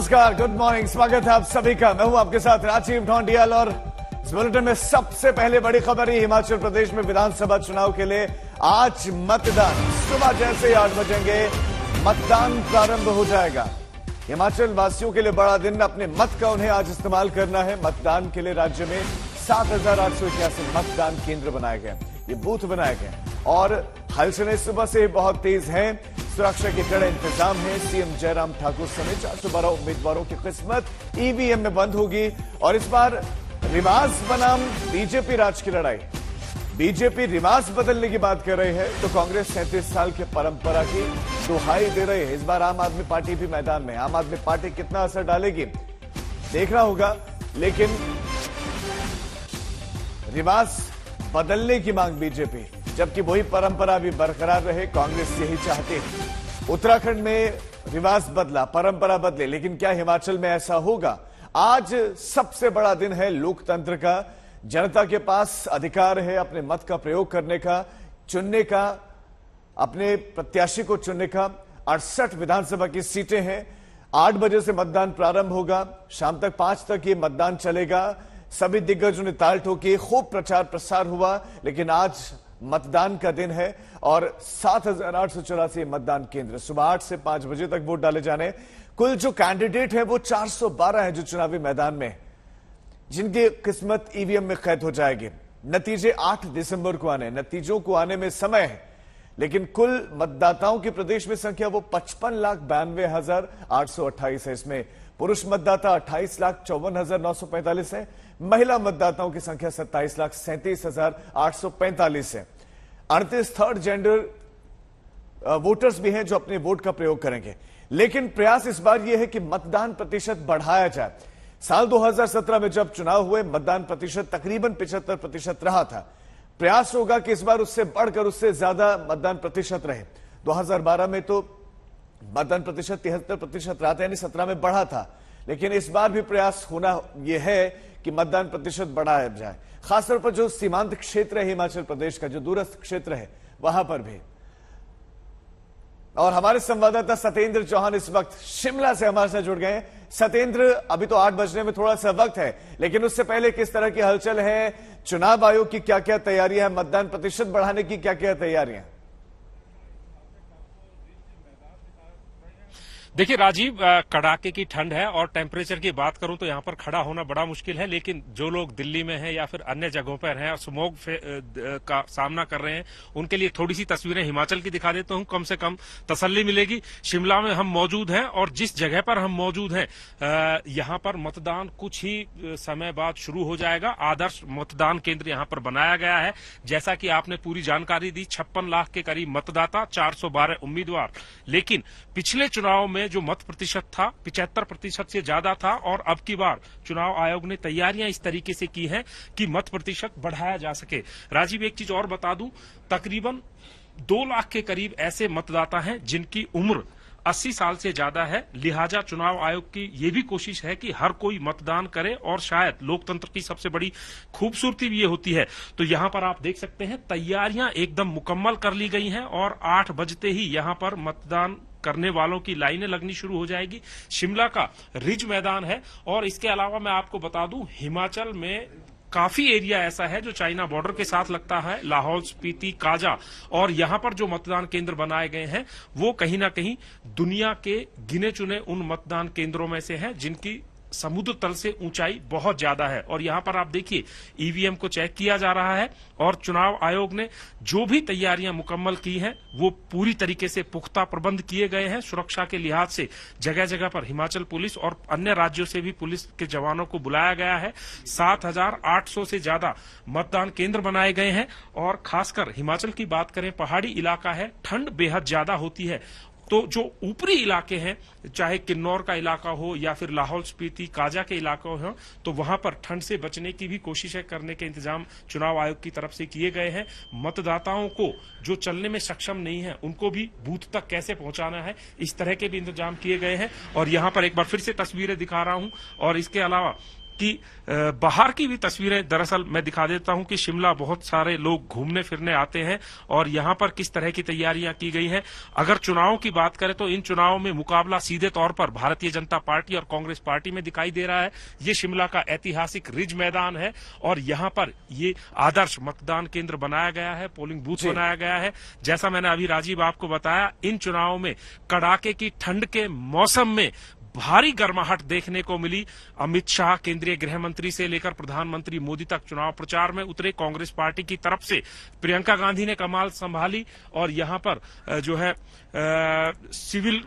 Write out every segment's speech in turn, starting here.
नमस्कार, good morning, स्वागत है आप सभी का। मैं हूं आपके साथ राजीव ढोंडियाल और इस बुलेटिन में सबसे पहले बड़ी खबर है हिमाचल प्रदेश में विधानसभा चुनाव के लिए आज मतदान। सुबह जैसे 8 बजेंगे मतदान प्रारंभ हो जाएगा। हिमाचल वासियों के लिए बड़ा दिन, अपने मत का उन्हें आज इस्तेमाल करना है। मतदान के लिए राज्य में 7,881 मतदान केंद्र बनाए गए, ये बूथ बनाए गए और हलचलें सुबह से बहुत तेज हैं। सुरक्षा के कड़े इंतजाम है। सीएम जयराम ठाकुर समेत 412 उम्मीदवारों की किस्मत ईवीएम में बंद होगी और इस बार रिवाज बनाम बीजेपी राज की लड़ाई। बीजेपी रिवाज बदलने की बात कर रही है तो कांग्रेस 37 साल की परंपरा की दुहाई दे रही है। इस बार आम आदमी पार्टी भी मैदान में। आम आदमी पार्टी कितना असर डालेगी देखना होगा, लेकिन रिवाज बदलने की मांग बीजेपी, जबकि वही परंपरा भी बरकरार रहे, कांग्रेस यही चाहती है। उत्तराखंड में रिवाज बदला, परंपरा बदले, लेकिन क्या हिमाचल में ऐसा होगा? आज सबसे बड़ा दिन है लोकतंत्र का। जनता के पास अधिकार है अपने मत का प्रयोग करने का, चुनने का, अपने प्रत्याशी को चुनने का। 68 विधानसभा की सीटें हैं। 8 बजे से मतदान प्रारंभ होगा, शाम तक 5 तक ये मतदान चलेगा। सभी दिग्गजों ने ताल ठोकी, खूब प्रचार प्रसार हुआ, लेकिन आज मतदान का दिन है और 7,884 मतदान केंद्र। सुबह 8 से 5 बजे तक वोट डाले जाने। कुल जो कैंडिडेट हैं वो 412 है जो चुनावी मैदान में, जिनकी किस्मत ईवीएम में कैद हो जाएगी। नतीजे 8 दिसंबर को आने, नतीजों को आने में समय है, लेकिन कुल मतदाताओं की प्रदेश में संख्या वो 55,92,828 है। इसमें पुरुष मतदाता 28,54,945 है। महिला मतदाताओं की संख्या 27,37,845 है। 38 थर्ड जेंडर वोटर्स भी हैं जो अपने वोट का प्रयोग करेंगे। लेकिन प्रयास इस बार यह है कि मतदान प्रतिशत बढ़ाया जाए। साल 2017 में जब चुनाव हुए मतदान प्रतिशत तकरीबन 75% रहा था। प्रयास होगा कि इस बार उससे बढ़कर उससे ज्यादा मतदान प्रतिशत रहे। 2012 में तो मतदान प्रतिशत 73% रहा था, यानी 17 में बढ़ा था, लेकिन इस बार भी प्रयास होना यह है कि मतदान प्रतिशत बढ़ाया जाए। खासतौर पर जो सीमांत क्षेत्र है हिमाचल प्रदेश का, जो दूरस्थ क्षेत्र है, वहां पर भी। और हमारे संवाददाता सत्येंद्र चौहान इस वक्त शिमला से हमारे साथ जुड़ गए हैं। सत्येंद्र, अभी तो 8 बजने में थोड़ा सा वक्त है, लेकिन उससे पहले किस तरह की हलचल है? चुनाव आयोग की क्या क्या तैयारियां हैं? मतदान प्रतिशत बढ़ाने की क्या क्या तैयारियां? देखिए राजीव, कड़ाके की ठंड है और टेम्परेचर की बात करूं तो यहां पर खड़ा होना बड़ा मुश्किल है, लेकिन जो लोग दिल्ली में हैं या फिर अन्य जगहों पर हैं और स्मोक का सामना कर रहे हैं, उनके लिए थोड़ी सी तस्वीरें हिमाचल की दिखा देता हूं, कम से कम तसल्ली मिलेगी। शिमला में हम मौजूद हैं और जिस जगह पर हम मौजूद हैं यहां पर मतदान कुछ ही समय बाद शुरू हो जाएगा। आदर्श मतदान केंद्र यहां पर बनाया गया है। जैसा कि आपने पूरी जानकारी दी, 56 लाख के करीब मतदाता, 412 उम्मीदवार। लेकिन पिछले चुनाव में जो मत प्रतिशत था 75% से ज्यादा था और अब की बार चुनाव आयोग ने तैयारियां इस तरीके से की हैं कि मत प्रतिशत बढ़ाया जा सके। राजीव, एक चीज और बता दूं, तकरीबन 2 लाख के करीब ऐसे मतदाता हैं जिनकी उम्र 80 साल से ज्यादा है। लिहाजा चुनाव आयोग की ये भी कोशिश है कि हर कोई मतदान करे और शायद लोकतंत्र की सबसे बड़ी खूबसूरती भी ये होती है। तो यहां पर आप देख सकते हैं तैयारियां एकदम मुकम्मल कर ली गई हैं और 8 बजते ही यहां पर मतदान करने वालों की लाइनें लगनी शुरू हो जाएगी। शिमला का रिज मैदान है और इसके अलावा मैं आपको बता दूं, हिमाचल में काफी एरिया ऐसा है जो चाइना बॉर्डर के साथ लगता है, लाहौल स्पीति, काजा, और यहां पर जो मतदान केंद्र बनाए गए हैं वो कहीं ना कहीं दुनिया के गिने चुने उन मतदान केंद्रों में से हैं जिनकी समुद्र तल से ऊंचाई बहुत ज्यादा है। और यहां पर आप देखिए ईवीएम को चेक किया जा रहा है और चुनाव आयोग ने जो भी तैयारियां मुकम्मल की हैं वो पूरी तरीके से पुख्ता प्रबंध किए गए हैं। सुरक्षा के लिहाज से जगह जगह पर हिमाचल पुलिस और अन्य राज्यों से भी पुलिस के जवानों को बुलाया गया है। 7,800 से ज्यादा मतदान केंद्र बनाए गए हैं और खासकर हिमाचल की बात करें, पहाड़ी इलाका है, ठंड बेहद ज्यादा होती है। तो जो ऊपरी इलाके हैं, चाहे किन्नौर का इलाका हो या फिर लाहौल स्पीति, काजा के इलाके हो, तो वहां पर ठंड से बचने की भी कोशिशें करने के इंतजाम चुनाव आयोग की तरफ से किए गए हैं। मतदाताओं को जो चलने में सक्षम नहीं है उनको भी बूथ तक कैसे पहुंचाना है, इस तरह के भी इंतजाम किए गए हैं। और यहां पर एक बार फिर से तस्वीरें दिखा रहा हूं। और इसके अलावा कि बाहर की भी तस्वीरें दरअसल मैं दिखा देता हूं कि शिमला बहुत सारे लोग घूमने फिरने आते हैं और यहां पर किस तरह की तैयारियां की गई हैं। अगर चुनावों की बात करें तो इन चुनावों में मुकाबला सीधे तौर पर भारतीय जनता पार्टी और कांग्रेस पार्टी में दिखाई दे रहा है। ये शिमला का ऐतिहासिक रिज मैदान है और यहां पर ये आदर्श मतदान केंद्र बनाया गया है, पोलिंग बूथ बनाया गया है। जैसा मैंने अभी राजीव आपको बताया, इन चुनावों में कड़ाके की ठंड के मौसम में भारी गर्माहट देखने को मिली। अमित शाह केंद्रीय गृह मंत्री से लेकर प्रधानमंत्री मोदी तक चुनाव प्रचार में उतरे। कांग्रेस पार्टी की तरफ से प्रियंका गांधी ने कमान संभाली और यहां पर जो है सिविल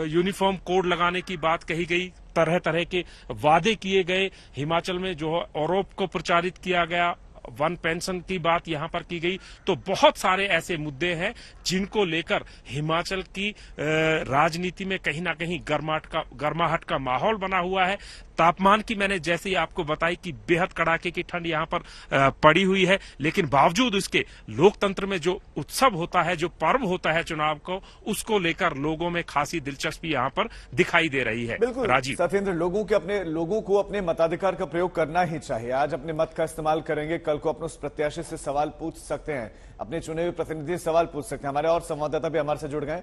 यूनिफॉर्म कोड लगाने की बात कही गई, तरह तरह के वादे किए गए। हिमाचल में जो आरोप को प्रचारित किया गया, वन पेंशन की बात यहां पर की गई। तो बहुत सारे ऐसे मुद्दे हैं जिनको लेकर हिमाचल की राजनीति में कहीं ना कहीं गर्माहट का माहौल बना हुआ है। तापमान की मैंने जैसे ही आपको बताई कि बेहद कड़ाके की ठंड यहां पर पड़ी हुई है, लेकिन बावजूद इसके लोकतंत्र में जो उत्सव होता है, जो पर्व होता है चुनाव को, उसको लेकर लोगों में खासी दिलचस्पी यहां पर दिखाई दे रही है। बिल्कुल राजीव सत्येंद्र, लोगों को अपने मताधिकार का प्रयोग करना ही चाहिए। आज अपने मत का इस्तेमाल करेंगे, कल को अपने उस प्रत्याशी से सवाल पूछ सकते हैं, अपने चुने हुए प्रतिनिधि से सवाल पूछ सकते हैं। हमारे और संवाददाता भी हमारे साथ जुड़ गए।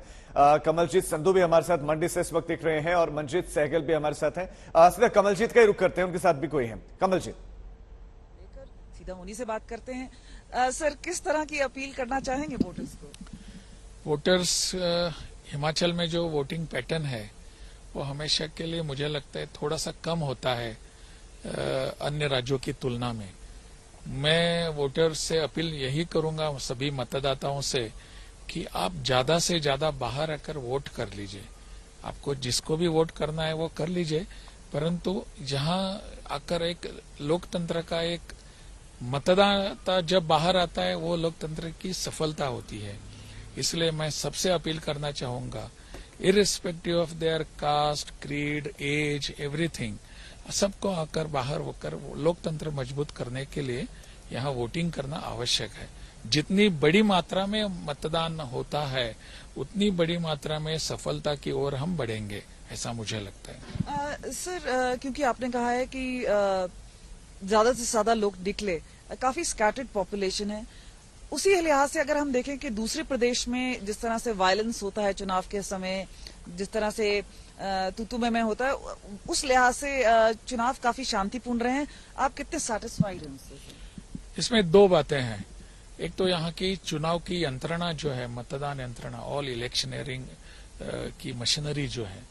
कमलजीत संधू भी हमारे साथ मंडी से इस वक्त दिख रहे हैं और मंजीत सहगल भी हमारे साथ हैं। सीधा कमलजीत का ही रुख करते हैं, उनके साथ भी कोई है। कमलजीत, सीधा उन्हीं से बात करते हैं। सर, किस तरह की अपील करना चाहेंगे वोटर्स को? वोटर्स हिमाचल में जो वोटिंग पैटर्न है वो हमेशा के लिए मुझे लगता है थोड़ा सा कम होता है अन्य राज्यों की तुलना में। मैं वोटर्स से अपील यही करूंगा, सभी मतदाताओं से, कि आप ज्यादा से ज्यादा बाहर आकर वोट कर लीजिए। आपको जिसको भी वोट करना है वो कर लीजिए, परंतु यहाँ आकर एक लोकतंत्र का एक मतदाता जब बाहर आता है वो लोकतंत्र की सफलता होती है। इसलिए मैं सबसे अपील करना चाहूंगा, irrespective of their caste, creed, age, everything, सबको आकर बाहर होकर लोकतंत्र मजबूत करने के लिए यहाँ वोटिंग करना आवश्यक है। जितनी बड़ी मात्रा में मतदान होता है उतनी बड़ी मात्रा में सफलता की ओर हम बढ़ेंगे, ऐसा मुझे लगता है। सर, क्योंकि आपने कहा है कि ज्यादा से ज्यादा लोग निकले, काफी स्कैटर्ड पॉपुलेशन है, उसी लिहाज से अगर हम देखें कि दूसरे प्रदेश में जिस तरह से वायलेंस होता है चुनाव के समय, जिस तरह से तू में होता है, उस लिहाज से चुनाव काफी शांतिपूर्ण रहे हैं, आप कितने सेटिस्फाइड हैं उससे? इसमें दो बातें हैं। एक तो यहाँ की चुनाव की यंत्रणा जो है, मतदान यंत्रणा, ऑल इलेक्शनरिंग की मशीनरी जो है,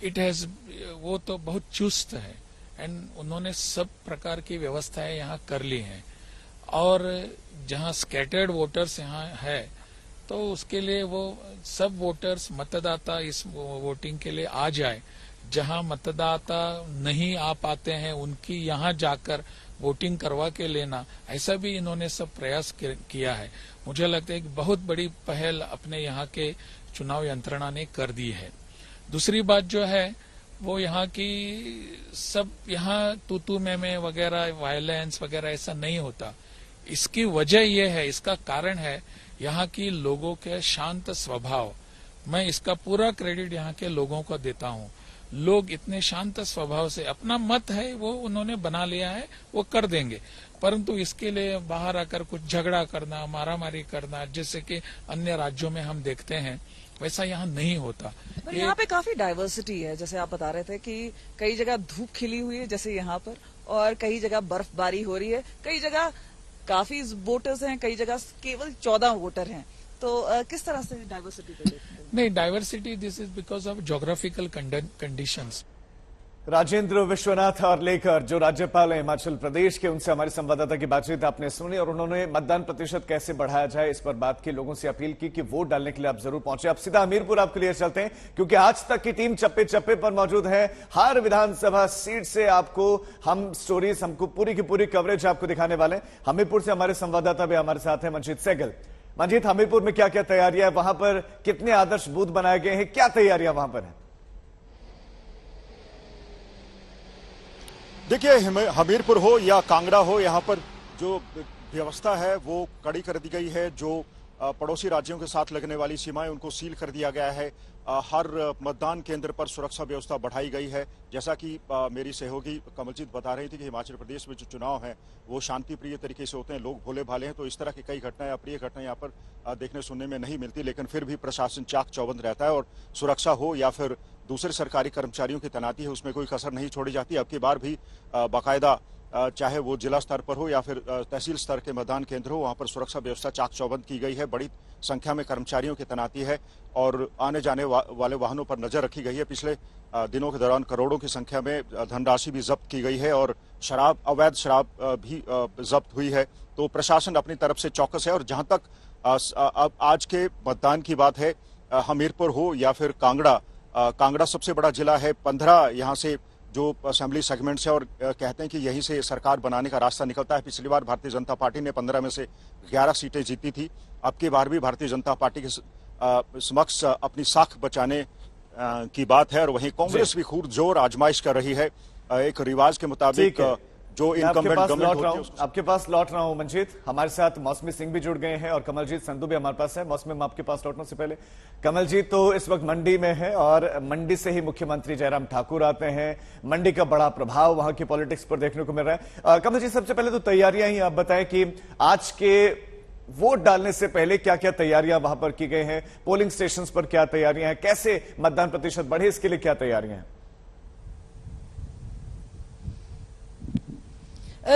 इट हैज, वो तो बहुत चुस्त है एंड उन्होंने सब प्रकार की व्यवस्थाएं यहाँ कर ली हैं। और जहाँ स्कैटर्ड वोटर्स यहाँ है तो उसके लिए वो सब वोटर्स, मतदाता इस वोटिंग के लिए आ जाए। जहाँ मतदाता नहीं आ पाते हैं उनकी यहाँ जाकर वोटिंग करवा के लेना, ऐसा भी इन्होंने सब प्रयास किया है। मुझे लगता है कि बहुत बड़ी पहल अपने यहाँ के चुनाव यंत्रणा ने कर दी है। दूसरी बात जो है वो यहाँ की सब, यहाँ तू में वगैरह वायलेंस वगैरह ऐसा नहीं होता। इसकी वजह यह है, इसका कारण है यहाँ की लोगों के शांत स्वभाव। मैं इसका पूरा क्रेडिट यहाँ के लोगों को देता हूँ। लोग इतने शांत स्वभाव से, अपना मत है वो उन्होंने बना लिया है, वो कर देंगे, परंतु इसके लिए बाहर आकर कुछ झगड़ा करना, मारामारी करना, जैसे कि अन्य राज्यों में हम देखते हैं, वैसा यहाँ नहीं होता। पर यहाँ पे काफी डाइवर्सिटी है, जैसे आप बता रहे थे कि कई जगह धूप खिली हुई है जैसे यहाँ पर, और कई जगह बर्फबारी हो रही है, कई जगह काफी वोटर्स हैं, कई जगह केवल 14 वोटर हैं। तो किस तरह से डाइवर्सिटी को देखते हैं? नहीं, diversity this is because of geographical conditions. Rajendra Vishwanath और लेकर जो राज्यपाल है हिमाचल प्रदेश के, उनसे हमारे संवाददाता की बातचीत आपने सुनी और उन्होंने मतदान प्रतिशत कैसे बढ़ाया जाए इस पर बात की, लोगों से अपील की कि वोट डालने के लिए आप जरूर पहुंचे। अब सीधा हमीरपुर आपके लिए चलते हैं, क्योंकि आज तक की टीम चप्पे चप्पे पर मौजूद है। हर विधानसभा सीट से आपको हम स्टोरीज, हमको पूरी की पूरी कवरेज आपको दिखाने वाले हैं। हमीरपुर से हमारे संवाददाता भी हमारे साथ हैं, मंजीत सहगल। मंजीत, हमीरपुर में क्या क्या तैयारियां, वहां पर कितने आदर्श बूथ बनाए गए हैं, क्या तैयारियां वहां पर हैं? देखिए, हमीरपुर हो या कांगड़ा हो, यहाँ पर जो व्यवस्था है वो कड़ी कर दी गई है। जो पड़ोसी राज्यों के साथ लगने वाली सीमाएं उनको सील कर दिया गया है। हर मतदान केंद्र पर सुरक्षा व्यवस्था बढ़ाई गई है। जैसा कि मेरी सहयोगी कमलजीत बता रही थी कि हिमाचल प्रदेश में जो चुनाव हैं वो शांतिप्रिय तरीके से होते हैं, लोग भोले भाले हैं, तो इस तरह की कई घटनाएं, अप्रिय घटनाएं यहाँ पर देखने सुनने में नहीं मिलती। लेकिन फिर भी प्रशासन चाक चौबंद रहता है और सुरक्षा हो या फिर दूसरे सरकारी कर्मचारियों की तैनाती है, उसमें कोई कसर नहीं छोड़ी जाती। अब की बार भी बाकायदा चाहे वो जिला स्तर पर हो या फिर तहसील स्तर के मतदान केंद्र हो, वहां पर सुरक्षा व्यवस्था चाक चौबंद की गई है। बड़ी संख्या में कर्मचारियों की तैनाती है और आने जाने वाले वाहनों पर नजर रखी गई है। पिछले दिनों के दौरान करोड़ों की संख्या में धनराशि भी जब्त की गई है और अवैध शराब भी जब्त हुई है। तो प्रशासन अपनी तरफ से चौकस है। और जहां तक आज के मतदान की बात है, हमीरपुर हो या फिर कांगड़ा सबसे बड़ा जिला है। 15 यहाँ से जो असेंबली सेगमेंट्स है और कहते हैं कि यहीं से सरकार बनाने का रास्ता निकलता है। पिछली बार भारतीय जनता पार्टी ने 15 में से 11 सीटें जीती थी। अब की बार भी भारतीय जनता पार्टी के समक्ष अपनी साख बचाने की बात है। और वहीं कांग्रेस भी खूब जोर आजमाइश कर रही है। एक रिवाज के मुताबिक जो इनकम्बेंट गवर्नमेंट होती है आपके पास लौट रहा हूं मंजीत। हमारे साथ मौसमी सिंह भी जुड़ गए हैं और कमलजीत संधू भी हमारे पास है। मौसमी, मैं आपके पास लौटने से पहले, कमलजीत तो इस वक्त मंडी में है और मंडी से ही मुख्यमंत्री जयराम ठाकुर आते हैं। मंडी का बड़ा प्रभाव वहां की पॉलिटिक्स पर देखने को मिल रहा है। कमलजीत, सबसे पहले तो तैयारियां ही आप बताएं कि आज के वोट डालने से पहले क्या क्या तैयारियां वहां पर की गई हैं, पोलिंग स्टेशन पर क्या तैयारियां हैं, कैसे मतदान प्रतिशत बढ़े, इसके लिए क्या तैयारियां हैं?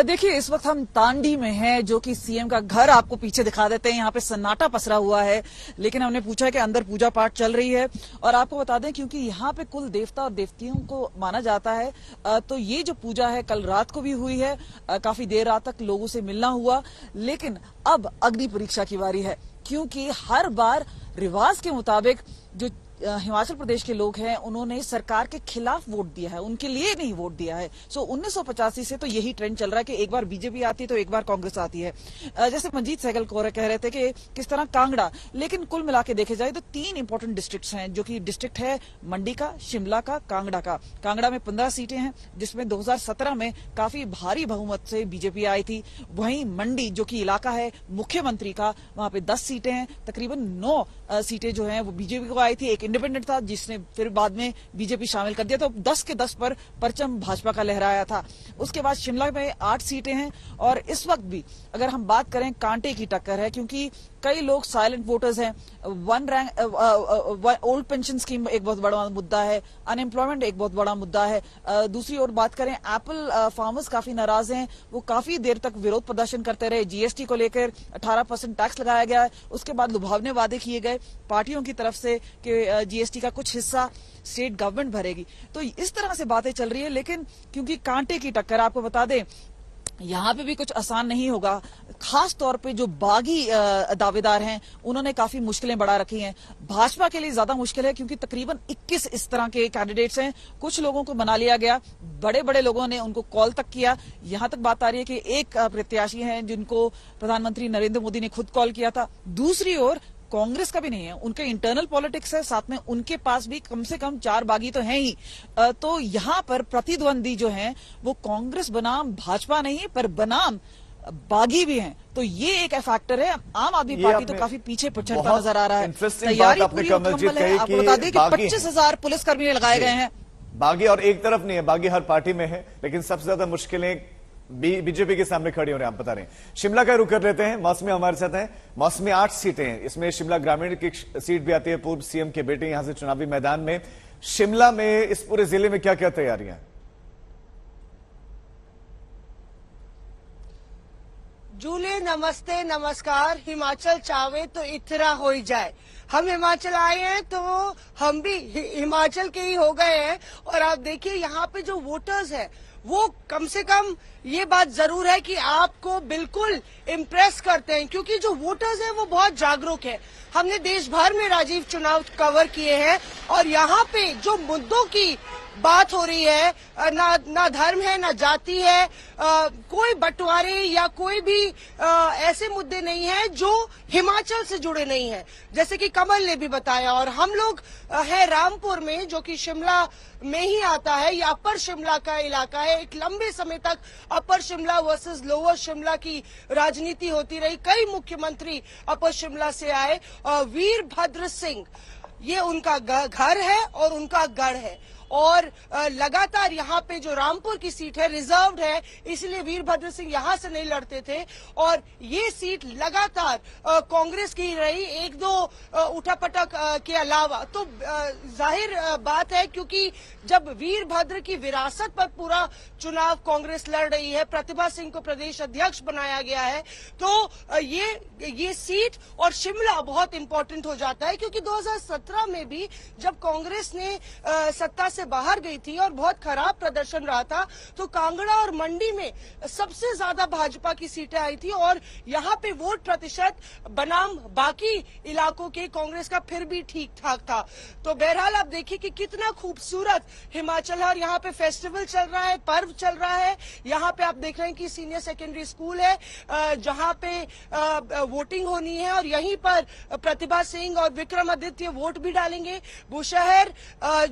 देखिए, इस वक्त हम तांडी में हैं, जो कि सीएम का घर आपको पीछे दिखा देते हैं। यहाँ पे सन्नाटा पसरा हुआ है, लेकिन हमने पूछा है कि अंदर पूजा पाठ चल रही है। और आपको बता दें, क्योंकि यहाँ पे कुल देवता और देवतियों को माना जाता है, तो ये जो पूजा है कल रात को भी हुई है। काफी देर रात तक लोगों से मिलना हुआ। लेकिन अब अग्नि परीक्षा की बारी है, क्योंकि हर बार रिवाज के मुताबिक जो हिमाचल प्रदेश के लोग हैं उन्होंने सरकार के खिलाफ वोट दिया है, उनके लिए नहीं वोट दिया है। 1985 से तो यही ट्रेंड चल रहा है कि एक बार बीजेपी आती है तो एक बार कांग्रेस आती है। जैसे मंजीत सहगल कह रहे थे कि किस तरह कांगड़ा, लेकिन कुल मिला के देखे जाए तो 3 इंपॉर्टेंट डिस्ट्रिक्ट्स हैं, जो कि डिस्ट्रिक्ट है मंडी का, शिमला का, कांगड़ा का। कांगड़ा में 15 सीटें हैं, जिसमें 2017 में काफी भारी बहुमत से बीजेपी आई थी। वहीं मंडी जो कि इलाका है मुख्यमंत्री का, वहां पे 10 सीटें हैं। तकरीबन 9 सीटें जो हैं वो बीजेपी को आई थी, एक इंडिपेंडेंट था जिसने फिर बाद में बीजेपी शामिल कर दिया, तो 10 के 10 पर परचम भाजपा का लहराया था। उसके बाद शिमला में 8 सीटें हैं। और इस वक्त भी अगर हम बात करें, कांटे की टक्कर है, क्योंकि कई लोग साइलेंट वोटर्स हैं। One rank old pension scheme एक बहुत बड़ा मुद्दा है, अनएम्प्लॉयमेंट एक बहुत बड़ा मुद्दा है। दूसरी ओर बात करें, एप्पल फार्मर्स काफी नाराज हैं, वो काफी देर तक विरोध प्रदर्शन करते रहे। जीएसटी को लेकर 18% टैक्स लगाया गया है, उसके बाद लुभावने वादे किए गए पार्टियों की तरफ से कि जीएसटी का कुछ हिस्सा स्टेट गवर्नमेंट भरेगी। तो इस तरह से बातें चल रही है। लेकिन क्योंकि कांटे की टक्कर, आपको बता दें यहाँ पे भी कुछ आसान नहीं होगा। खास तौर पे जो बागी दावेदार हैं उन्होंने काफी मुश्किलें बढ़ा रखी हैं। भाजपा के लिए ज्यादा मुश्किल है, क्योंकि तकरीबन 21 इस तरह के कैंडिडेट्स हैं। कुछ लोगों को बना लिया गया, बड़े बड़े लोगों ने उनको कॉल तक किया। यहां तक बात आ रही है कि एक प्रत्याशी हैं जिनको प्रधानमंत्री नरेंद्र मोदी ने खुद कॉल किया था। दूसरी ओर कांग्रेस का भी नहीं है, उनके इंटरनल पॉलिटिक्स है, साथ में उनके पास भी कम से कम 4 बागी तो हैं ही। तो यहाँ पर प्रतिद्वंदी जो हैं वो कांग्रेस बनाम भाजपा नहीं, पर बनाम बागी भी हैं। तो ये एक फैक्टर है। आम आदमी पार्टी तो काफी पीछे पछड़ता नजर आ रहा है। तैयारी पूरी मुकम्मल है। आपको बता दें कि 25,000 पुलिसकर्मी लगाए गए हैं। बागी और एक तरफ नहीं है, बागी हर पार्टी में है, लेकिन सबसे ज्यादा मुश्किलें बीजेपी के सामने खड़ी हो रही हैं, आप बता रहे हैं। शिमला का रुख कर लेते हैं, मौसमी हमारे साथ हैं। मौसमी 8 सीटें हैं, इसमें शिमला ग्रामीण की सीट भी आती है, पूर्व सीएम के बेटे यहां से चुनावी मैदान में। शिमला में इस पूरे जिले में क्या क्या तैयारियां हैं? जूले नमस्ते नमस्कार। हिमाचल चावे तो इतरा हो ही जाए। हम हिमाचल आए हैं तो हम भी हिमाचल के ही हो गए हैं। और आप देखिए यहाँ पे जो वोटर्स है वो कम से कम ये बात जरूर है कि आपको बिल्कुल इम्प्रेस करते हैं, क्योंकि जो वोटर्स हैं वो बहुत जागरूक है। हमने देश भर में राजीव चुनाव कवर किए हैं और यहाँ पे जो मुद्दों की बात हो रही है, ना धर्म है, ना जाति है, कोई बंटवारे या कोई भी ऐसे मुद्दे नहीं है जो हिमाचल से जुड़े नहीं है, जैसे कि कमल ने भी बताया। और हम लोग है रामपुर में, जो कि शिमला में ही आता है, ये अपर शिमला का इलाका है। एक लंबे समय तक अपर शिमला वर्सेस लोअर शिमला की राजनीति होती रही। कई मुख्यमंत्री अपर शिमला से आए। वीरभद्र सिंह, ये उनका घर है और उनका गढ़ है, और लगातार यहाँ पे जो रामपुर की सीट है रिजर्व्ड है, इसलिए वीरभद्र सिंह यहाँ से नहीं लड़ते थे। और ये सीट लगातार कांग्रेस की रही, एक दो उठापटक के अलावा। तो जाहिर बात है, क्योंकि जब वीरभद्र की विरासत पर पूरा चुनाव कांग्रेस लड़ रही है, प्रतिभा सिंह को प्रदेश अध्यक्ष बनाया गया है, तो ये सीट और शिमला बहुत इंपॉर्टेंट हो जाता है। क्योंकि 2017 में भी जब कांग्रेस ने सत्ता से बाहर गई थी और बहुत खराब प्रदर्शन रहा था, तो कांगड़ा और मंडी में सबसे ज्यादा भाजपा की सीटें आई थी, और यहाँ पे वोट प्रतिशत बनाम बाकी इलाकों के कांग्रेस का फिर भी ठीक ठाक था। तो बहरहाल आप देखिए कि कितना खूबसूरत हिमाचल है, और यहाँ पे फेस्टिवल चल रहा है, पर्व चल रहा है। यहाँ पे आप देख रहे हैं कि सीनियर सेकेंडरी स्कूल है, जहाँ पे वोटिंग होनी है, और यहीं पर प्रतिभा सिंह और विक्रमादित्य वोट भी डालेंगे। बुशहर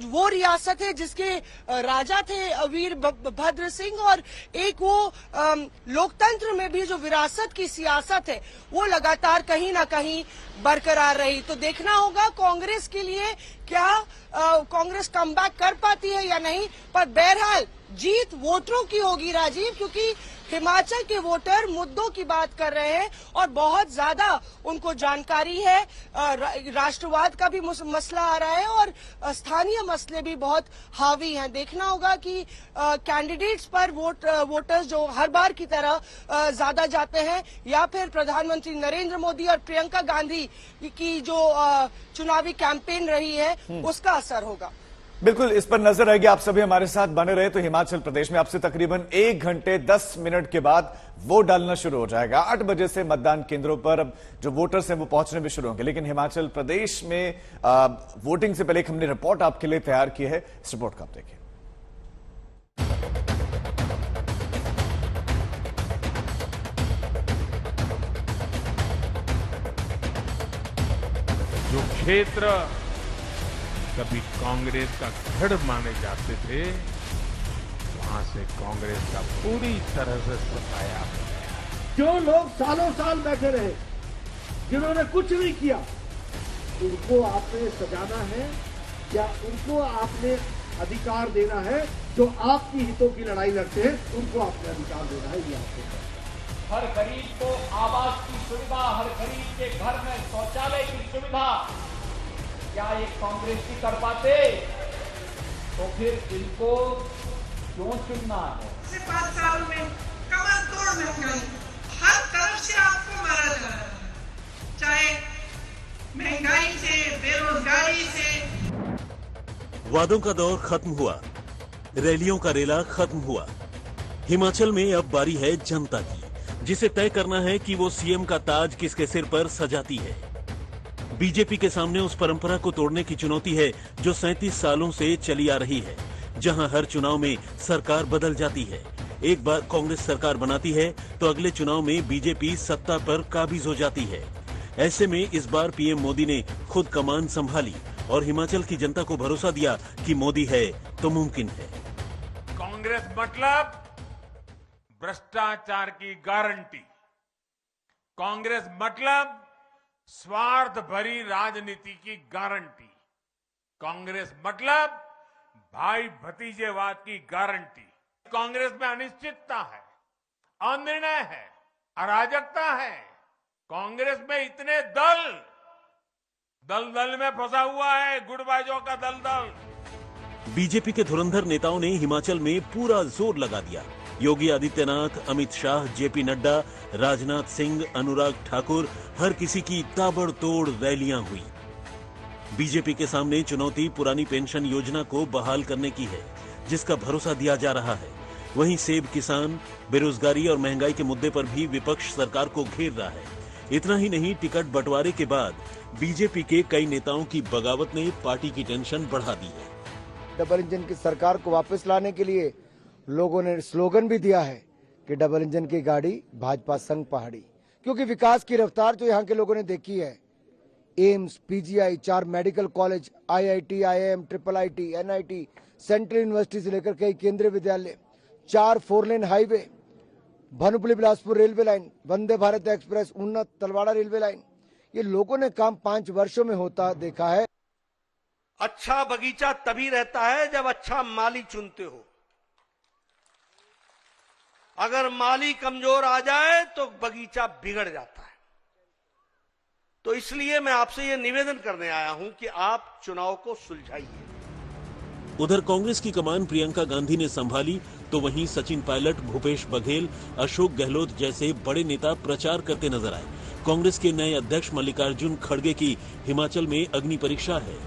वो रियासत है जिसके राजा थे वीरभद्र सिंह, और एक वो लोकतंत्र में भी जो विरासत की सियासत है वो लगातार कहीं ना कहीं बरकरार रही। तो देखना होगा कांग्रेस के लिए क्या कांग्रेस कमबैक कर पाती है या नहीं। पर बहरहाल जीत वोटरों की होगी राजीव, क्योंकि हिमाचल के वोटर मुद्दों की बात कर रहे हैं और बहुत ज्यादा उनको जानकारी है। राष्ट्रवाद का भी मसला आ रहा है और स्थानीय मसले भी बहुत हावी हैं। देखना होगा कि कैंडिडेट्स पर वोटर्स जो हर बार की तरह ज्यादा जाते हैं, या फिर प्रधानमंत्री नरेंद्र मोदी और प्रियंका गांधी की जो चुनावी कैंपेन रही है उसका असर होगा। बिल्कुल, इस पर नजर रहेगी। आप सभी हमारे साथ बने रहे। तो हिमाचल प्रदेश में आपसे तकरीबन 1 घंटे 10 मिनट के बाद वोट डालना शुरू हो जाएगा। 8 बजे से मतदान केंद्रों पर अब जो वोटर्स हैं वो पहुंचने भी शुरू होंगे। लेकिन हिमाचल प्रदेश में वोटिंग से पहले हमने रिपोर्ट आपके लिए तैयार की है। इस रिपोर्ट को आप देखिए। जो क्षेत्र कभी कांग्रेस का गढ़ माने जाते थे, वहां से कांग्रेस का पूरी तरह से सफाया हो गया। जो लोग सालों साल बैठे रहे, जिन्होंने कुछ नहीं किया, उनको आपने सजाना है या उनको आपने अधिकार देना है? जो आपकी हितों की लड़ाई लड़ते हैं उनको आपने अधिकार देना है। ये आपको हर गरीब को आवास की सुविधा, हर गरीब के घर में शौचालय की सुविधा क्या ये कांग्रेस ही कर पाते? तो फिर इनको क्यों चुनना है? 5 साल में कमर तोड़ महंगाई, हर तरफ से आपको मारा जा रहा है, चाहे महंगाई से, बेरोजगारी से। वादों का दौर खत्म हुआ, रैलियों का रेला खत्म हुआ। हिमाचल में अब बारी है जनता की, जिसे तय करना है कि वो सीएम का ताज किसके सिर पर सजाती है। बीजेपी के सामने उस परंपरा को तोड़ने की चुनौती है जो 37 सालों से चली आ रही है, जहां हर चुनाव में सरकार बदल जाती है। एक बार कांग्रेस सरकार बनाती है तो अगले चुनाव में बीजेपी सत्ता पर काबिज हो जाती है। ऐसे में इस बार पीएम मोदी ने खुद कमान संभाली और हिमाचल की जनता को भरोसा दिया कि मोदी है तो मुमकिन है। कांग्रेस मतलब भ्रष्टाचार की गारंटी, कांग्रेस मतलब स्वार्थ भरी राजनीति की गारंटी, कांग्रेस मतलब भाई भतीजेवाद की गारंटी। कांग्रेस में अनिश्चितता है, अनिर्णय है, अराजकता है। कांग्रेस में इतने दल में फंसा हुआ है, गुटबाजों का दल। बीजेपी के धुरंधर नेताओं ने हिमाचल में पूरा जोर लगा दिया। योगी आदित्यनाथ, अमित शाह, जेपी नड्डा, राजनाथ सिंह, अनुराग ठाकुर, हर किसी की ताबड़तोड़ रैलियां हुई। बीजेपी के सामने चुनौती पुरानी पेंशन योजना को बहाल करने की है, जिसका भरोसा दिया जा रहा है। वहीं सेब किसान, बेरोजगारी और महंगाई के मुद्दे पर भी विपक्ष सरकार को घेर रहा है। इतना ही नहीं, टिकट बंटवारे के बाद बीजेपी के कई नेताओं की बगावत ने पार्टी की टेंशन बढ़ा दी है। डबल इंजन की सरकार को वापस लाने के लिए लोगों ने स्लोगन भी दिया है कि डबल इंजन की गाड़ी भाजपा संग पहाड़ी, क्योंकि विकास की रफ्तार जो यहाँ के लोगों ने देखी है, AIIMS, PGI, 4 medical college, IIT, IIM, triple IT, NIT, central university से लेकर कई Kendriya Vidyalaya, 4 4 lane highway, Bhanupalli Bilaspur railway line, Vande Bharat express, उन्नत तलवाड़ा रेलवे लाइन, ये लोगों ने काम 5 वर्षों में होता देखा है। अच्छा बगीचा तभी रहता है जब अच्छा माली चुनते हो। अगर माली कमजोर आ जाए तो बगीचा बिगड़ जाता है। तो इसलिए मैं आपसे यह निवेदन करने आया हूं कि आप चुनाव को सुलझाइए। उधर कांग्रेस की कमान प्रियंका गांधी ने संभाली, तो वहीं सचिन पायलट, भूपेश बघेल, अशोक गहलोत जैसे बड़े नेता प्रचार करते नजर आए। कांग्रेस के नए अध्यक्ष मल्लिकार्जुन खड़गे की हिमाचल में अग्नि परीक्षा है।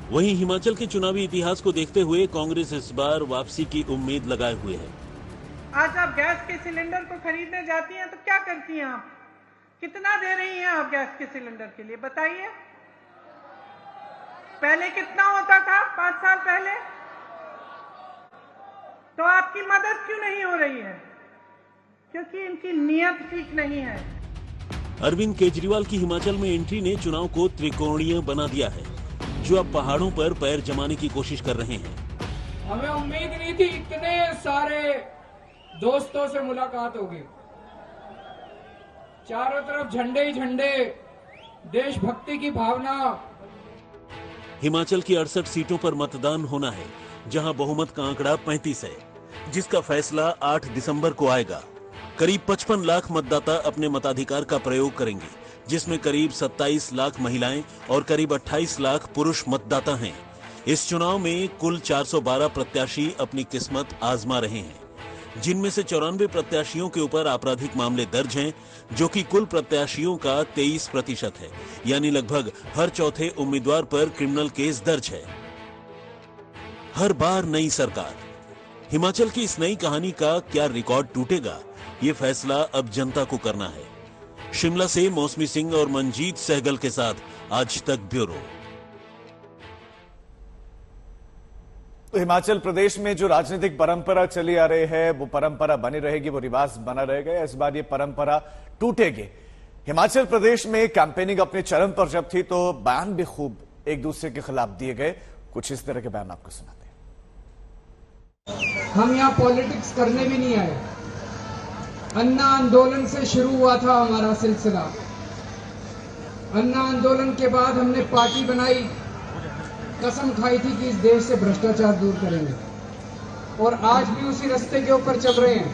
वहीं हिमाचल के चुनावी इतिहास को देखते हुए कांग्रेस इस बार वापसी की उम्मीद लगाए हुए है। आज आप गैस के सिलेंडर को खरीदने जाती हैं तो क्या करती हैं आप? कितना दे रही हैं आप गैस के सिलेंडर के लिए, बताइए? पहले कितना होता था 5 साल पहले? तो आपकी मदद क्यों नहीं हो रही है? क्योंकि इनकी नीयत ठीक नहीं है। अरविंद केजरीवाल की हिमाचल में एंट्री ने चुनाव को त्रिकोणीय बना दिया है, जो अब पहाड़ों पर पैर जमाने की कोशिश कर रहे हैं। हमें उम्मीद नहीं थी इतने सारे दोस्तों से मुलाकात होगी। चारों तरफ झंडे ही झंडे, देशभक्ति की भावना। हिमाचल की 68 सीटों पर मतदान होना है, जहां बहुमत का आंकड़ा 35 है, जिसका फैसला 8 दिसंबर को आएगा। करीब 55 लाख मतदाता अपने मताधिकार का प्रयोग करेंगे, जिसमें करीब 27 लाख महिलाएं और करीब 28 लाख पुरुष मतदाता हैं। इस चुनाव में कुल 412 प्रत्याशी अपनी किस्मत आजमा रहे हैं, जिनमें से 94 प्रत्याशियों के ऊपर आपराधिक मामले दर्ज हैं, जो कि कुल प्रत्याशियों का 23% है, यानी लगभग हर चौथे उम्मीदवार पर क्रिमिनल केस दर्ज है। हर बार नई सरकार। हिमाचल की इस नई कहानी का क्या रिकॉर्ड टूटेगा, ये फैसला अब जनता को करना है। शिमला से मौसमी सिंह और मंजीत सहगल के साथ आज तक ब्यूरो। तो हिमाचल प्रदेश में जो राजनीतिक परंपरा चली आ रही है, वो परंपरा बनी रहेगी, वो रिवाज बना रहेगा। इस बार ये परंपरा टूटेगी। हिमाचल प्रदेश में कैंपेनिंग अपने चरम पर जब थी, तो बयान भी खूब एक दूसरे के खिलाफ दिए गए। कुछ इस तरह के बयान आपको सुनाते हैं। हम यहाँ पॉलिटिक्स करने भी नहीं आए। अन्ना आंदोलन से शुरू हुआ था हमारा सिलसिला। अन्ना आंदोलन के बाद हमने पार्टी बनाई, कसम खाई थी कि इस देश से भ्रष्टाचार दूर करेंगे, और आज भी उसी रास्ते के ऊपर चल रहे हैं।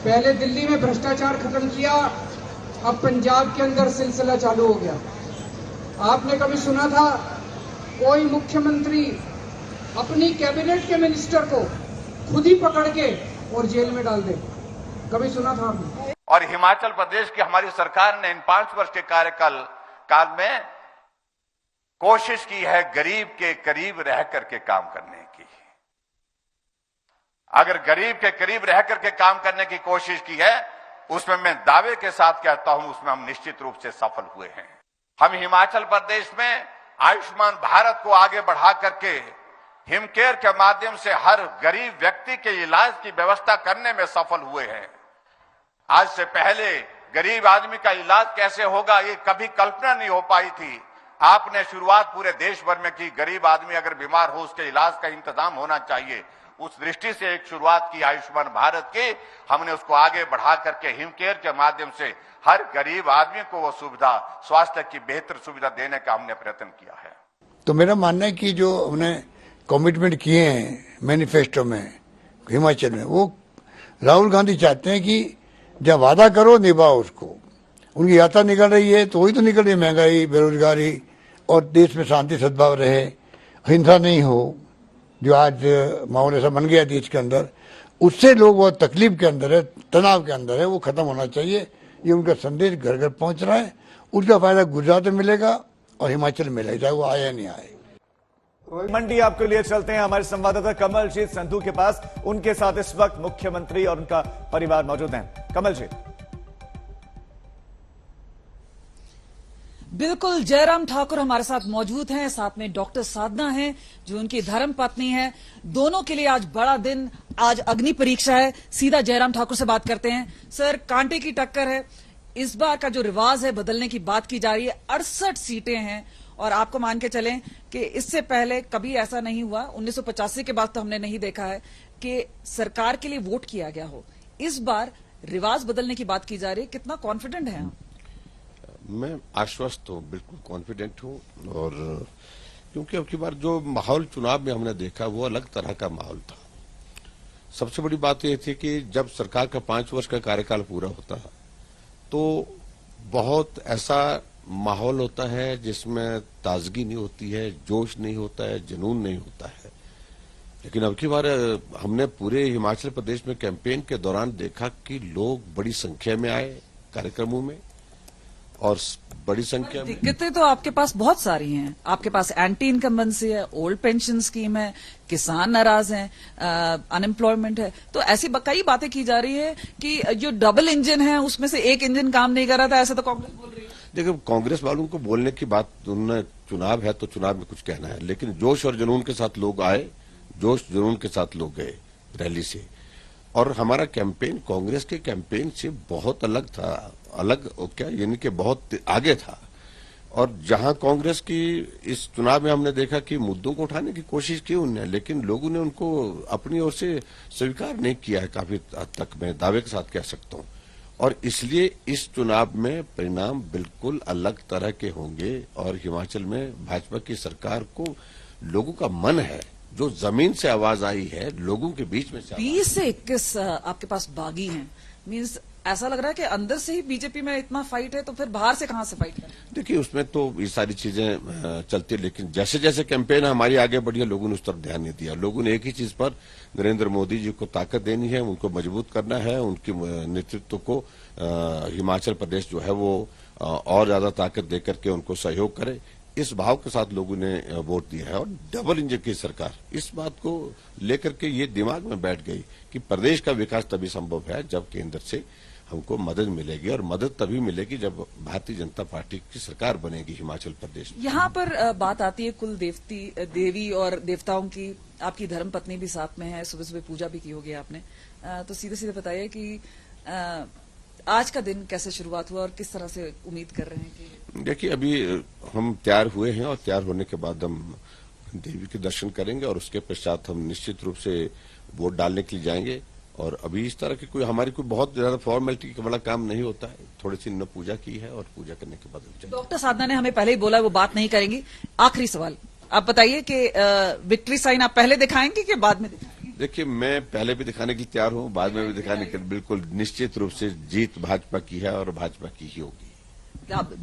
पहले दिल्ली में भ्रष्टाचार खत्म किया, अब पंजाब के अंदर सिलसिला चालू हो गया। आपने कभी सुना था कोई मुख्यमंत्री अपनी कैबिनेट के मिनिस्टर को खुद ही पकड़ के और जेल में डाल दे? कभी सुना था आपने? और हिमाचल प्रदेश की हमारी सरकार ने इन 5 वर्ष के कार्यकाल में कोशिश की है गरीब के करीब रह करके काम करने की। अगर गरीब के करीब रह करके काम करने की कोशिश की है, उसमें मैं दावे के साथ कहता हूं, उसमें हम निश्चित रूप से सफल हुए हैं। हम हिमाचल प्रदेश में आयुष्मान भारत को आगे बढ़ा करके हिमकेयर के माध्यम से हर गरीब व्यक्ति के इलाज की व्यवस्था करने में सफल हुए हैं। आज से पहले गरीब आदमी का इलाज कैसे होगा, ये कभी कल्पना नहीं हो पाई थी। आपने शुरुआत पूरे देश भर में की। गरीब आदमी अगर बीमार हो, उसके इलाज का इंतजाम होना चाहिए। उस दृष्टि से एक शुरुआत की आयुष्मान भारत की। हमने उसको आगे बढ़ा करके हिमकेयर के माध्यम से हर गरीब आदमी को वो सुविधा, स्वास्थ्य की बेहतर सुविधा देने का हमने प्रयत्न किया है। तो मेरा मानना है कि जो हमने कमिटमेंट किए हैं मैनिफेस्टो में हिमाचल में, वो राहुल गांधी चाहते हैं कि जब वादा करो निभाओ उसको। उनकी यात्रा निकल रही है तो वही तो निकल रही है, महंगाई, बेरोजगारी, और देश में शांति सद्भाव रहे, हिंसा नहीं हो, जो आज माहौल ऐसा बन गया देश के अंदर, उससे लोग वो तकलीफ के अंदर है, तनाव के अंदर है, वो खत्म होना चाहिए। ये उनका संदेश घर घर पहुंच रहा है। उसका फायदा गुजरात में मिलेगा और हिमाचल में मिलेगा, चाहे वो आए या नहीं आए। मंडी आपके लिए चलते हैं हमारे संवाददाता कमलजीत संधू के पास। उनके साथ इस वक्त मुख्यमंत्री और उनका परिवार मौजूद हैं। कमलजीत। बिल्कुल, जयराम ठाकुर हमारे साथ मौजूद हैं, साथ में डॉक्टर साधना हैं जो उनकी धर्म पत्नी है। दोनों के लिए आज बड़ा दिन, आज अग्नि परीक्षा है। सीधा जयराम ठाकुर से बात करते हैं। सर, कांटे की टक्कर है। इस बार का जो रिवाज है बदलने की बात की जा रही है, 68 सीटें हैं और आपको मान के चलें कि इससे पहले कभी ऐसा नहीं हुआ, 1985 के बाद तो हमने नहीं देखा है कि सरकार के लिए वोट किया गया हो। इस बार रिवाज बदलने की बात की जा रही है, कितना कॉन्फिडेंट है आप? मैं आश्वस्त हूँ, बिल्कुल कॉन्फिडेंट हूँ। और क्योंकि अब की बार जो माहौल चुनाव में हमने देखा वो अलग तरह का माहौल था। सबसे बड़ी बात यह थी कि जब सरकार का 5 वर्ष का कार्यकाल पूरा होता है तो बहुत ऐसा माहौल होता है जिसमें ताजगी नहीं होती है, जोश नहीं होता है, जुनून नहीं होता है। लेकिन अब की बार हमने पूरे हिमाचल प्रदेश में कैंपेन के दौरान देखा कि लोग बड़ी संख्या में आए कार्यक्रमों में और बड़ी संख्या में। दिक्कतें तो आपके पास बहुत सारी हैं। आपके पास एंटी इनकम्बेंसी है, ओल्ड पेंशन स्कीम है, किसान नाराज हैं, अनएम्प्लॉयमेंट है। तो ऐसी कई बातें की जा रही है कि जो डबल इंजन है उसमें से एक इंजन काम नहीं कर रहा था, ऐसा तो कांग्रेस बोल रही है। देखिए, कांग्रेस वालों को बोलने की बात, उन्होंने चुनाव है तो चुनाव में कुछ कहना है, लेकिन जोश और जुनून के साथ लोग आए, जोश जुनून के साथ लोग गए रैली से। और हमारा कैंपेन कांग्रेस के कैंपेन से बहुत अलग था, अलग क्या यानी कि बहुत आगे था। और जहां कांग्रेस की इस चुनाव में हमने देखा कि मुद्दों को उठाने की कोशिश की उन्होंने, लेकिन लोगों ने उनको अपनी ओर से स्वीकार नहीं किया है काफी हद तक, मैं दावे के साथ कह सकता हूं। और इसलिए इस चुनाव में परिणाम बिल्कुल अलग तरह के होंगे। और हिमाचल में भाजपा की सरकार को लोगों का मन है, जो जमीन से आवाज आई है, लोगों के बीच में 20 से 21 आपके पास बागी हैं। मींस ऐसा लग रहा है कि अंदर से ही बीजेपी में इतना फाइट है, तो फिर बाहर से कहां से फाइट करें? देखिए, उसमें तो ये सारी चीजें चलती है, लेकिन जैसे जैसे कैंपेन हमारी आगे बढ़ी है, लोगों ने उस तरफ ध्यान नहीं दिया। लोगों ने एक ही चीज पर, नरेंद्र मोदी जी को ताकत देनी है, उनको मजबूत करना है, उनकी नेतृत्व को हिमाचल प्रदेश जो है वो और ज्यादा ताकत देकर के उनको सहयोग करे, इस भाव के साथ लोगों ने वोट दिया है। और डबल इंजन की सरकार, इस बात को लेकर के ये दिमाग में बैठ गई कि प्रदेश का विकास तभी संभव है जब केंद्र से हमको मदद मिलेगी, और मदद तभी मिलेगी जब भारतीय जनता पार्टी की सरकार बनेगी हिमाचल प्रदेश में। यहाँ पर बात आती है कुल देवी और देवताओं की। आपकी धर्म पत्नी भी साथ में है, सुबह सुबह पूजा भी की होगी आपने। तो सीधे सीधे बताइए कि आज का दिन कैसे शुरुआत हुआ और किस तरह से उम्मीद कर रहे हैं कि? देखिए, अभी हम तैयार हुए हैं और तैयार होने के बाद हम देवी के दर्शन करेंगे और उसके पश्चात हम निश्चित रूप से वोट डालने के लिए जाएंगे। और अभी इस तरह की कोई हमारी कोई बहुत ज्यादा फॉर्मेलिटी का बड़ा काम नहीं होता है। थोड़ी सी इन्होंने पूजा की है और पूजा करने के बाद डॉक्टर साधना ने हमें पहले ही बोला वो बात नहीं करेंगी। आखिरी सवाल, आप बताइए कि विक्ट्री साइन आप पहले दिखाएंगे कि बाद में दिखाएंगे? देखिए, मैं पहले भी दिखाने के लिए तैयार हूँ, बाद में भी दिखाने के लिए। बिल्कुल निश्चित रूप से जीत भाजपा की है और भाजपा की ही होगी।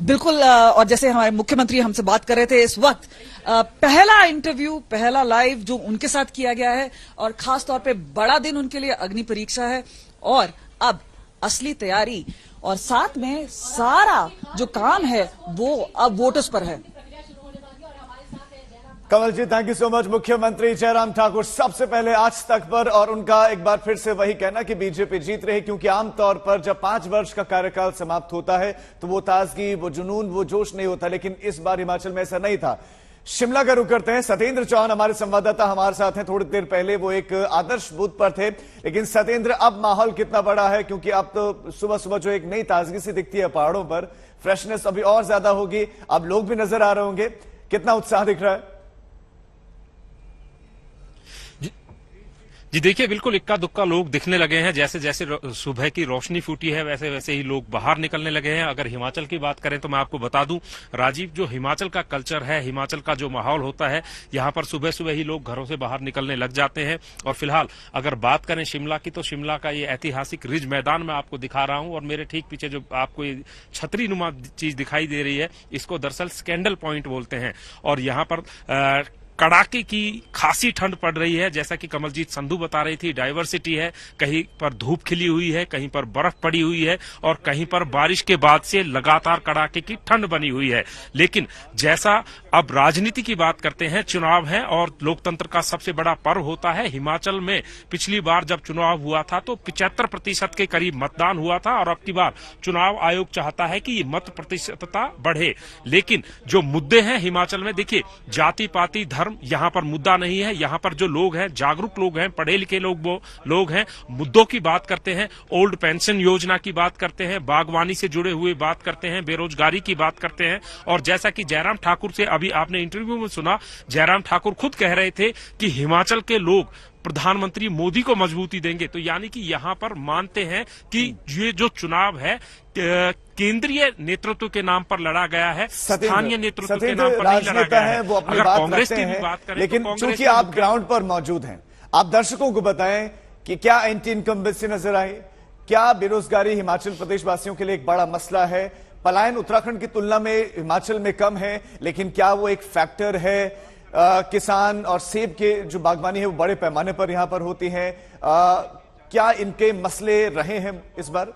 बिल्कुल। और जैसे हमारे मुख्यमंत्री हमसे बात कर रहे थे इस वक्त, पहला इंटरव्यू, पहला लाइव जो उनके साथ किया गया है, और खास तौर पे बड़ा दिन उनके लिए अग्नि परीक्षा है। और अब असली तैयारी और साथ में सारा जो काम है वो अब वोटर्स पर है। कमल जी, थैंक यू सो मच। मुख्यमंत्री जयराम ठाकुर सबसे पहले आज तक पर, और उनका एक बार फिर से वही कहना कि बीजेपी जीत रही, क्योंकि आमतौर पर जब 5 वर्ष का कार्यकाल समाप्त होता है तो वो ताजगी, वो जुनून, वो जोश नहीं होता, लेकिन इस बार हिमाचल में ऐसा नहीं था। शिमला का रुख करते हैं। सत्येंद्र चौहान हमारे संवाददाता हमारे साथ हैं। थोड़ी देर पहले वो एक आदर्श बूथ पर थे, लेकिन सत्येंद्र, अब माहौल कितना बड़ा है? क्योंकि अब तो सुबह सुबह जो एक नई ताजगी सी दिखती है पहाड़ों पर, फ्रेशनेस अभी और ज्यादा होगी। अब लोग भी नजर आ रहे होंगे, कितना उत्साह दिख रहा है? जी देखिए, बिल्कुल इक्का दुक्का लोग दिखने लगे हैं। जैसे जैसे सुबह की रोशनी फूटी है वैसे वैसे ही लोग बाहर निकलने लगे हैं। अगर हिमाचल की बात करें तो मैं आपको बता दूं राजीव, जो हिमाचल का कल्चर है, हिमाचल का जो माहौल होता है, यहाँ पर सुबह सुबह ही लोग घरों से बाहर निकलने लग जाते हैं। और फिलहाल अगर बात करें शिमला की, तो शिमला का ये ऐतिहासिक रिज मैदान मैं आपको दिखा रहा हूं, और मेरे ठीक पीछे जो आपको ये छतरी नुमा चीज दिखाई दे रही है, इसको दरअसल स्कैंडल पॉइंट बोलते हैं। और यहाँ पर कड़ाके की खासी ठंड पड़ रही है। जैसा कि कमलजीत संधू बता रही थी, डाइवर्सिटी है, कहीं पर धूप खिली हुई है, कहीं पर बर्फ पड़ी हुई है और कहीं पर बारिश के बाद से लगातार कड़ाके की ठंड बनी हुई है। लेकिन जैसा अब राजनीति की बात करते हैं, चुनाव है और लोकतंत्र का सबसे बड़ा पर्व होता है। हिमाचल में पिछली बार जब चुनाव हुआ था तो 75% के करीब मतदान हुआ था और अब की बार चुनाव आयोग चाहता है कि ये मत प्रतिशतता बढ़े। लेकिन जो मुद्दे हैं हिमाचल में, देखिए, जाति पाति धर्म यहाँ पर मुद्दा नहीं है। यहाँ पर जो लोग हैं, जागरूक लोग हैं, पढ़े लिखे लोग हैं, मुद्दों की बात करते हैं, ओल्ड पेंशन योजना की बात करते हैं, बागवानी से जुड़े हुए बात करते हैं, बेरोजगारी की बात करते हैं। और जैसा कि जयराम ठाकुर से अभी आपने इंटरव्यू में सुना, जयराम ठाकुर खुद कह रहे थे कि हिमाचल के लोग प्रधानमंत्री मोदी को मजबूती देंगे। तो यानी कि यहाँ पर मानते हैं कि ये जो चुनाव है केंद्रीय नेतृत्व के नाम पर लड़ा गया है, स्थानीय नेतृत्व के नाम पर नहीं लड़ा गया है। वो अपनी अगर बात कांग्रेस रखते की भी हैं, बात करें, लेकिन चूंकि आप ग्राउंड पर मौजूद हैं, आप दर्शकों को बताएं कि क्या एंटी इनकम्बेंसी नजर आई, क्या बेरोजगारी हिमाचल प्रदेश वासियों के लिए एक बड़ा मसला है। पलायन उत्तराखंड की तुलना में हिमाचल में कम है, लेकिन क्या वो एक फैक्टर है। किसान और सेब के जो बागवानी है वो बड़े पैमाने पर यहां पर होती है। क्या इनके मसले रहे हैं इस बार?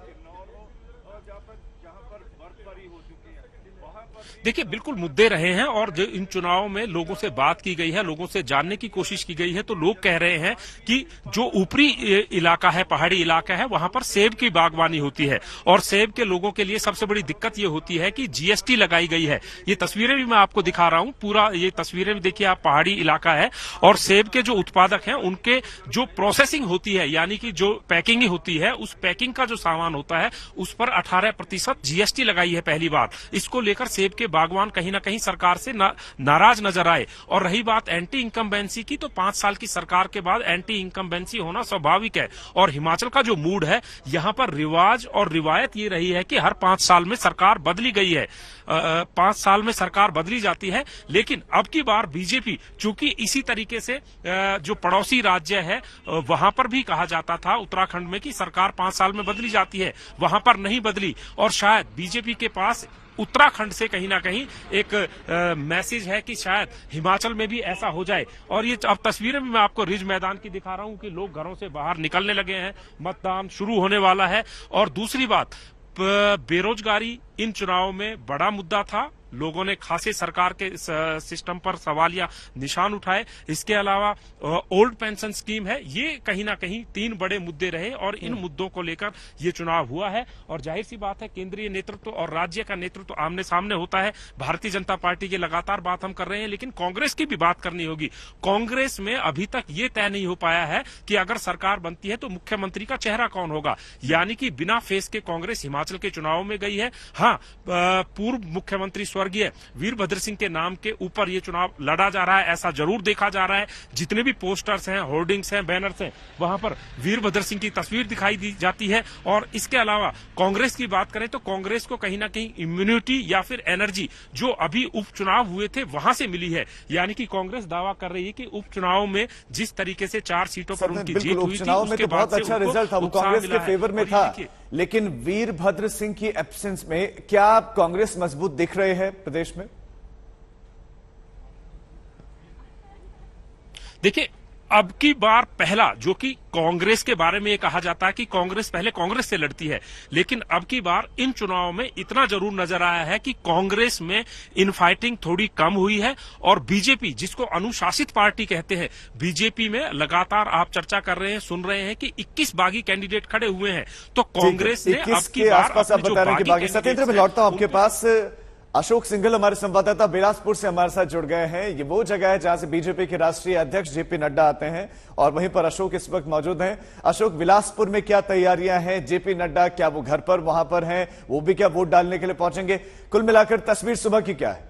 देखिए, बिल्कुल मुद्दे रहे हैं और जो इन चुनावों में लोगों से बात की गई है, लोगों से जानने की कोशिश की गई है, तो लोग कह रहे हैं कि जो ऊपरी इलाका है, पहाड़ी इलाका है, वहां पर सेब की बागवानी होती है और सेब के लोगों के लिए सबसे बड़ी दिक्कत ये होती है कि जीएसटी लगाई गई है। ये तस्वीरें भी मैं आपको दिखा रहा हूं, पूरा ये तस्वीरें भी देखिए आप, पहाड़ी इलाका है और सेब के जो उत्पादक हैं उनके जो प्रोसेसिंग होती है, यानी कि जो पैकिंग होती है, उस पैकिंग का जो सामान होता है उस पर 18% जीएसटी लगाई है पहली बार। इसको लेकर सेब के बागवान कहीं ना कहीं सरकार से नाराज नजर आए। और रही बात एंटी इनकम्बेंसी की, तो 5 साल की सरकार के बाद एंटी इनकम्बेंसी होना स्वाभाविक है। और हिमाचल का जो मूड है, यहां पर रिवाज और रिवायत ये रही है कि हर 5 साल में सरकार बदली गई है, 5 साल में सरकार बदली जाती है। लेकिन अब की बार बीजेपी, चूंकि इसी तरीके से जो पड़ोसी राज्य है वहां पर भी कहा जाता था उत्तराखंड में कि सरकार 5 साल में बदली जाती है, वहां पर नहीं बदली। और शायद बीजेपी के पास उत्तराखंड से कहीं ना कहीं एक मैसेज है कि शायद हिमाचल में भी ऐसा हो जाए। और ये अब तस्वीरें भी मैं आपको रिज मैदान की दिखा रहा हूं कि लोग घरों से बाहर निकलने लगे हैं, मतदान शुरू होने वाला है। और दूसरी बात, बेरोजगारी इन चुनावों में बड़ा मुद्दा था। लोगों ने खासे सरकार के सिस्टम पर सवाल या निशान उठाए। इसके अलावा ओल्ड पेंशन स्कीम है, ये कहीं ना कहीं 3 बड़े मुद्दे रहे और इन मुद्दों को लेकर ये चुनाव हुआ है। और जाहिर सी बात है, केंद्रीय नेतृत्व और राज्य का नेतृत्व आमने सामने होता है। भारतीय जनता पार्टी की लगातार बात हम कर रहे हैं, लेकिन कांग्रेस की भी बात करनी होगी। कांग्रेस में अभी तक ये तय नहीं हो पाया है कि अगर सरकार बनती है तो मुख्यमंत्री का चेहरा कौन होगा, यानी कि बिना फेस के कांग्रेस हिमाचल के चुनाव में गई है। हाँ, पूर्व मुख्यमंत्री स्वर्गीय वीरभद्र सिंह के नाम के ऊपर ये चुनाव लड़ा जा रहा है, ऐसा जरूर देखा जा रहा है। जितने भी पोस्टर्स हैं, होर्डिंग्स हैं, बैनर्स हैं, वहां पर वीरभद्र सिंह की तस्वीर दिखाई दी जाती है। और इसके अलावा कांग्रेस की बात करें तो कांग्रेस को कहीं ना कहीं इम्यूनिटी या फिर एनर्जी जो अभी उपचुनाव हुए थे वहां से मिली है। यानी कि कांग्रेस दावा कर रही है कि उपचुनाव में जिस तरीके से 4 सीटों पर उनकी जीत हुई थी, उसके बाद बहुत अच्छा रिजल्ट था, वो कांग्रेस के फेवर में था। लेकिन वीरभद्र सिंह की एब्सेंस में क्या कांग्रेस मजबूत दिख रहे हैं प्रदेश में? देखिए, अब की बार पहला जो कि कांग्रेस के बारे में ये कहा जाता है कि कांग्रेस पहले कांग्रेस से लड़ती है, लेकिन अब की बार इन चुनावों में इतना जरूर नजर आया है कि कांग्रेस में इनफाइटिंग थोड़ी कम हुई है। और बीजेपी, जिसको अनुशासित पार्टी कहते हैं, बीजेपी में लगातार आप चर्चा कर रहे हैं, सुन रहे हैं कि 21 बागी कैंडिडेट खड़े हुए हैं। तो कांग्रेस ने अब की बार सत्येंद्र, मैं लौटता हूं आपके पास। अशोक सिंघल हमारे संवाददाता बिलासपुर से हमारे साथ जुड़ गए हैं। ये वो जगह है जहां से बीजेपी के राष्ट्रीय अध्यक्ष जेपी नड्डा आते हैं और वहीं पर अशोक इस वक्त मौजूद हैं। अशोक, बिलासपुर में क्या तैयारियां हैं? जेपी नड्डा क्या वो घर पर वहां पर हैं? वो भी क्या वोट डालने के लिए पहुंचेंगे? कुल मिलाकर तस्वीर सुबह की क्या है?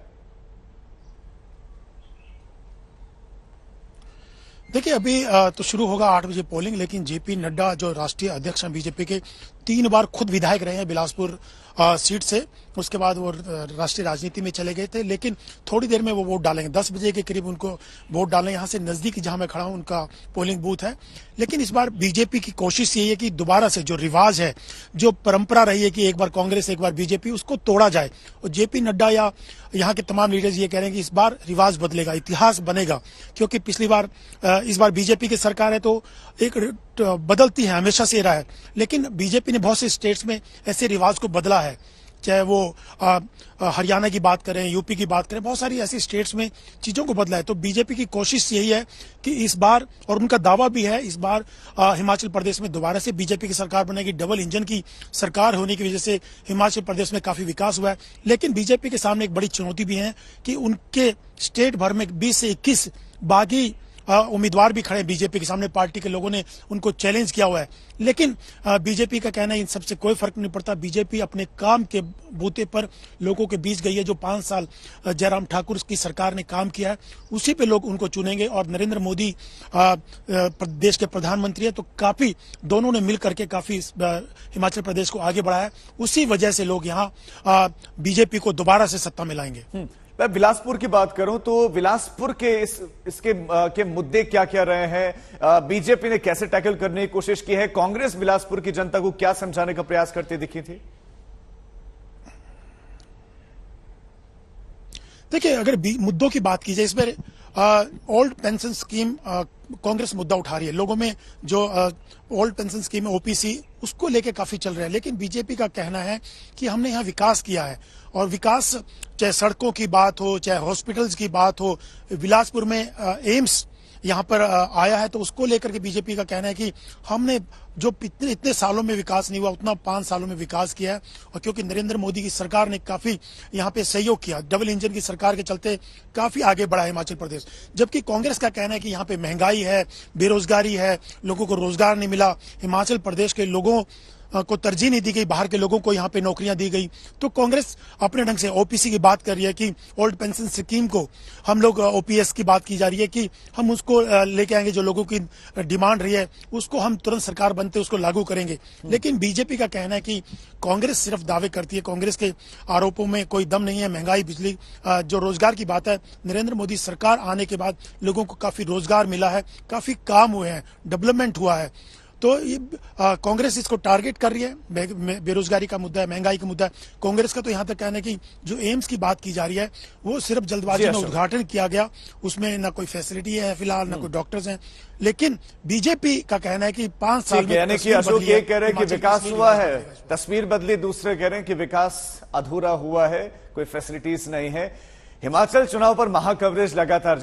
देखिए, अभी तो शुरू होगा 8 बजे पोलिंग, लेकिन जेपी नड्डा जो राष्ट्रीय अध्यक्ष हैं बीजेपी के, 3 बार खुद विधायक रहे हैं बिलासपुर सीट से उसके बाद वो राष्ट्रीय राजनीति में चले गए थे, लेकिन थोड़ी देर में वो वोट डालेंगे। 10 बजे के करीब उनको वोट डालने यहाँ से नजदीक जहां मैं खड़ा हूं उनका पोलिंग बूथ है। लेकिन इस बार बीजेपी की कोशिश यही है कि दोबारा से जो रिवाज है, जो परंपरा रही है कि एक बार कांग्रेस एक बार बीजेपी, उसको तोड़ा जाए। और जेपी नड्डा या यहाँ के तमाम लीडर्स ये कह रहे हैं कि इस बार रिवाज बदलेगा, इतिहास बनेगा, क्योंकि पिछली बार इस बार बीजेपी की सरकार है तो एक बदलती है, हमेशा से रहा है। लेकिन बीजेपी ने बहुत से स्टेट्स में ऐसे रिवाज को बदला है, चाहे वो हरियाणा की बात करें, यूपी की बात करें, बहुत सारी ऐसी स्टेट्स में चीजों को बदला है। तो बीजेपी की कोशिश यही है कि इस बार, और उनका दावा भी है, इस बार हिमाचल प्रदेश में दोबारा से बीजेपी की सरकार बनेगी। डबल इंजन की सरकार होने की वजह से हिमाचल प्रदेश में काफी विकास हुआ है। लेकिन बीजेपी के सामने एक बड़ी चुनौती भी है कि उनके स्टेट भर में 20 से 21 बागी उम्मीदवार भी खड़े बीजेपी के सामने। पार्टी के लोगों ने उनको चैलेंज किया हुआ है। लेकिन बीजेपी का कहना है इन सबसे कोई फर्क नहीं पड़ता। बीजेपी अपने काम के बूते पर लोगों के बीच गई है। जो 5 साल जयराम ठाकुर की सरकार ने काम किया है, उसी पे लोग उनको चुनेंगे। और नरेंद्र मोदी देश के प्रधानमंत्री है, तो काफी दोनों ने मिल करके काफी हिमाचल प्रदेश को आगे बढ़ाया। उसी वजह से लोग यहाँ बीजेपी को दोबारा से सत्ता में लाएंगे। मैं बिलासपुर की बात करूं तो बिलासपुर के इसके मुद्दे क्या क्या रहे हैं, बीजेपी ने कैसे टैकल करने की कोशिश की है, कांग्रेस बिलासपुर की जनता को क्या समझाने का प्रयास करती दिखी थी? देखिए, अगर मुद्दों की बात की जाए, इसमें ओल्ड पेंशन स्कीम कांग्रेस मुद्दा उठा रही है। लोगों में जो ओल्ड पेंशन स्कीम है, ओपीसी, उसको लेके काफी चल रहा है। लेकिन बीजेपी का कहना है कि हमने यहाँ विकास किया है, और विकास चाहे सड़कों की बात हो, चाहे हॉस्पिटल्स की बात हो, बिलासपुर में एम्स यहाँ पर आया है, तो उसको लेकर के बीजेपी का कहना है कि हमने जो इतने सालों में विकास नहीं हुआ, उतना 5 सालों में विकास किया है। और क्योंकि नरेंद्र मोदी की सरकार ने काफी यहाँ पे सहयोग किया, डबल इंजन की सरकार के चलते काफी आगे बढ़ा हिमाचल प्रदेश। जबकि कांग्रेस का कहना है कि यहाँ पे महंगाई है, बेरोजगारी है, लोगों को रोजगार नहीं मिला, हिमाचल प्रदेश के लोगों को तरजीह नहीं दी गई, बाहर के लोगों को यहाँ पे नौकरियां दी गई। तो कांग्रेस अपने ढंग से ओपीसी की बात कर रही है कि ओल्ड पेंशन स्कीम को हम लोग, ओपीएस की बात की जा रही है कि हम उसको लेके आएंगे, जो लोगों की डिमांड रही है उसको हम तुरंत सरकार बनते उसको लागू करेंगे। लेकिन बीजेपी का कहना है कि कांग्रेस सिर्फ दावे करती है, कांग्रेस के आरोपों में कोई दम नहीं है। महंगाई, बिजली, जो रोजगार की बात है, नरेंद्र मोदी सरकार आने के बाद लोगों को काफी रोजगार मिला है, काफी काम हुए हैं, डेवलपमेंट हुआ है। तो ये कांग्रेस इसको टारगेट कर रही है। बेरोजगारी का मुद्दा है, महंगाई का मुद्दा है। कांग्रेस का तो यहाँ तक कहना है कि जो एम्स की बात की जा रही है वो सिर्फ जल्दबाजी में उद्घाटन किया गया, उसमें ना कोई फैसिलिटी है फिलहाल, ना कोई डॉक्टर्स हैं। लेकिन बीजेपी का कहना है कि 5 साल में यानी कि अशोक ये कह रहे हैं कि विकास हुआ है, तस्वीर बदली, दूसरे कह रहे हैं कि विकास अधूरा हुआ है, कोई फैसिलिटीज नहीं है। हिमाचल चुनाव पर महाकवरेज लगातार